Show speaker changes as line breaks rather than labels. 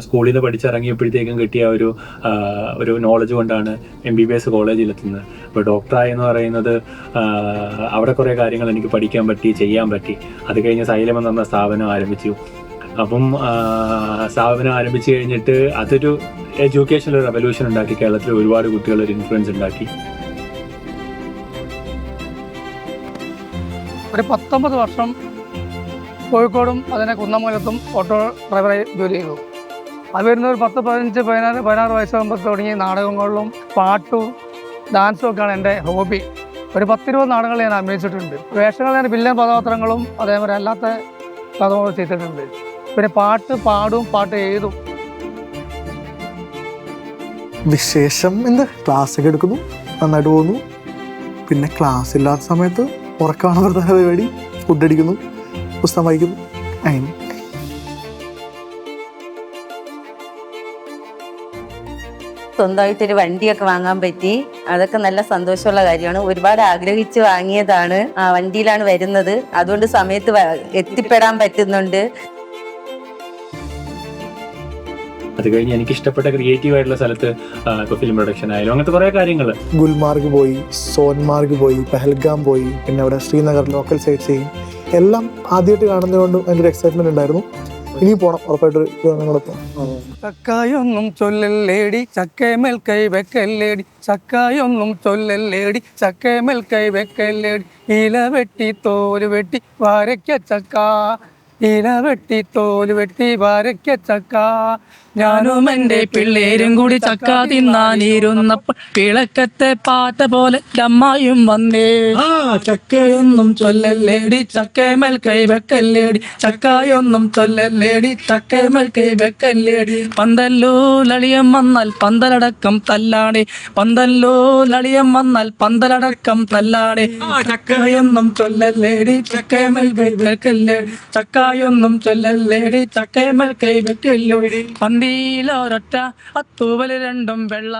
സ്കൂളിൽ നിന്ന് പഠിച്ചിറങ്ങിയപ്പോഴത്തേക്കും കിട്ടിയ ഒരു നോളജ് കൊണ്ടാണ് MBBS കോളേജിലെത്തുന്നത്. ഇപ്പോൾ ഡോക്ടറായി എന്ന് പറയുന്നത് അവിടെ കുറേ കാര്യങ്ങൾ എനിക്ക് പഠിക്കാൻ പറ്റി, ചെയ്യാൻ പറ്റി. അത് കഴിഞ്ഞ് സൈലം എന്ന് പറഞ്ഞ സ്ഥാപനം ആരംഭിച്ചു. അപ്പം സ്ഥാപനം ആരംഭിച്ചു കഴിഞ്ഞിട്ട് അതൊരു എഡ്യൂക്കേഷനിൽ റെവല്യൂഷൻ ഉണ്ടാക്കി. കേരളത്തിൽ ഒരുപാട് കുട്ടികൾ ഒരു ഇൻഫ്ലുവൻസ് ഉണ്ടാക്കി.
ഒരു 19 വർഷം കോഴിക്കോടും അതിനെ കുന്നമംഗലത്തും ഓട്ടോ ഡ്രൈവറായി ജോലി ചെയ്തു. അത് വരുന്ന ഒരു 10, 15, 16 വയസ്സാകുമ്പോൾ തുടങ്ങി നാടകങ്ങളിലും പാട്ടും ഡാൻസും ഒക്കെയാണ് എൻ്റെ ഹോബി. ഒരു 10-20 നാടകങ്ങൾ ഞാൻ അഭിനയിച്ചിട്ടുണ്ട്. വേഷങ്ങൾ ഞാൻ വില്ലൻ കഥാപാത്രങ്ങളും അതേപോലെ അല്ലാത്ത കഥകളും ചെയ്തിട്ടുണ്ട്. പിന്നെ പാട്ട് പാടും, പാട്ട് എഴുതും.
വിശേഷം ക്ലാസ്സൊക്കെ എടുക്കുന്നു, നന്നായിട്ട് പോകുന്നു. പിന്നെ ക്ലാസ് ഇല്ലാത്ത സമയത്ത് ഉറക്കമാണ് പ്രധാന പരിപാടി. ഫുഡ് അടിക്കുന്നു, പുസ്തകം വായിക്കുന്നു. അങ്ങനെ
സ്വന്തമായിട്ടൊരു വണ്ടിയൊക്കെ വാങ്ങാൻ പറ്റി. അതൊക്കെ നല്ല സന്തോഷമുള്ള കാര്യമാണ്. ഒരുപാട് ആഗ്രഹിച്ച് വാങ്ങിയതാണ്. ആ വണ്ടിയിലാണ് വരുന്നത്. അതുകൊണ്ട് സമയത്ത് എത്തിപ്പെടാൻ പറ്റുന്നുണ്ട്.
അത് കഴിഞ്ഞ് എനിക്ക് ഇഷ്ടപ്പെട്ട ക്രിയേറ്റീവ് ആയിട്ടുള്ള സ്ഥലത്ത് ഇപ്പോൾ ഫിലിം പ്രൊഡക്ഷൻ ആയാലും അങ്ങനത്തെ കുറേ കാര്യങ്ങൾ.
ഗുൽമാർഗ് പോയി, സോൻമാർഗ് പോയി, പെഹൽഗാം പോയി, പിന്നെ അവിടെ ശ്രീനഗർ ലോക്കൽ സൈറ്റ് സീയിങ് എല്ലാം ആദ്യമായിട്ട് കാണുന്നതുകൊണ്ട് ഭയങ്കര എക്സൈറ്റ്മെന്റ് ഉണ്ടായിരുന്നു. ഇനിയും പോകണം, ഉറപ്പായിട്ട് ഞങ്ങളിപ്പോൾ.
ചക്കായൊന്നും ചൊല്ലല്ലേടി ചക്കേമേൽ കൈ വെക്കല്ലേടി, ചക്കായൊന്നും ചൊല്ലല്ലേടി ചക്കേമേൽ കൈ വെക്കല്ലേടി, ഇല വെട്ടി തോല് വെട്ടി വാരയ്ക്ക ചക്ക, ഇല വെട്ടി തോല് വെട്ടി വാരയ്ക്ക ചക്ക. ഞാനും എൻ്റെ പിള്ളേരും കൂടി ചക്ക തിന്നാനിരുന്നപ്പോൾ പിളക്കത്തെ പാറ്റ പോലെ അമ്മായും വന്നേ. ചക്കയൊന്നും ചൊല്ലല്ലേടി ചക്കേമേൽ കൈ വെക്കല്ലേടി, ചക്കായൊന്നും ചൊല്ലല്ലേടി ചക്കേമേൽ കൈ വെക്കല്ലേടി. പന്തല്ലോ ലളിയം വന്നാൽ പന്തലടക്കം തല്ലാണേ, പന്തല്ലോ ലളിയം വന്നാൽ പന്തലടക്കം തല്ലാണേ. ചക്കയൊന്നും ചൊല്ലല്ലേടി ചക്കേമേൽ കൈ വെക്കല്ലേടി, ചക്കായൊന്നും ചൊല്ലല്ലേടി ചക്കേമേൽ കൈ വെക്കല്ലേടി. പന്തിയിലൊരൊറ്റ 10 രണ്ടും വെള്ള.